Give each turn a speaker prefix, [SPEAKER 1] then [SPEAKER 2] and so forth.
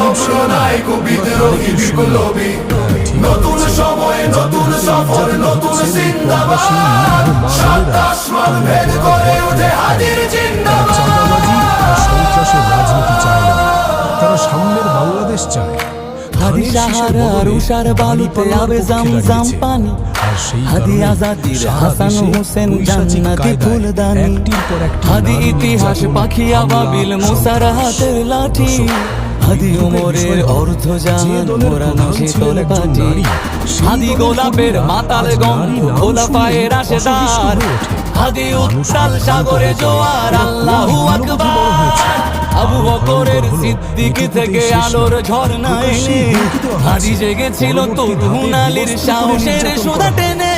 [SPEAKER 1] নায়ক বিদ্রোহী বিপ্লবী, নতুন সময় নতুন সফর নতুন জিন্দাবাদ, সাত আসমান ভেদ করে ওঠে হাজির জিন্দাবাদ।
[SPEAKER 2] চাঁদাবাজি আর সন্ত্রাসের রাজনীতি চায় না, তারা সামনের বাংলাদেশ চায়।
[SPEAKER 3] হাদি সাহারা রুষার বালুতে আবে জামজাম পানি, হাদি আজাদির হাসান হোসেন জান্নাতি ফুলদানি, হাদি ইতিহাস পাখি আবাবিল মুসার হাতের লাঠি, হাদি ওমরের অর্ধ জাহান মোরানো শীতল পাটি, হাদি গোলাপের মাতাল গন্ধ খোলাফায়ে রাশেদার, হাদি উত্তাল সাগরে জোয়ার আল্লাহু আকবার, আবু বকরের সিদ্দিক থেকে আলোর ঝর্ণা এনে, হাদি জেগেছিল তরুণ আলীর সাহসের সুধা টেনে।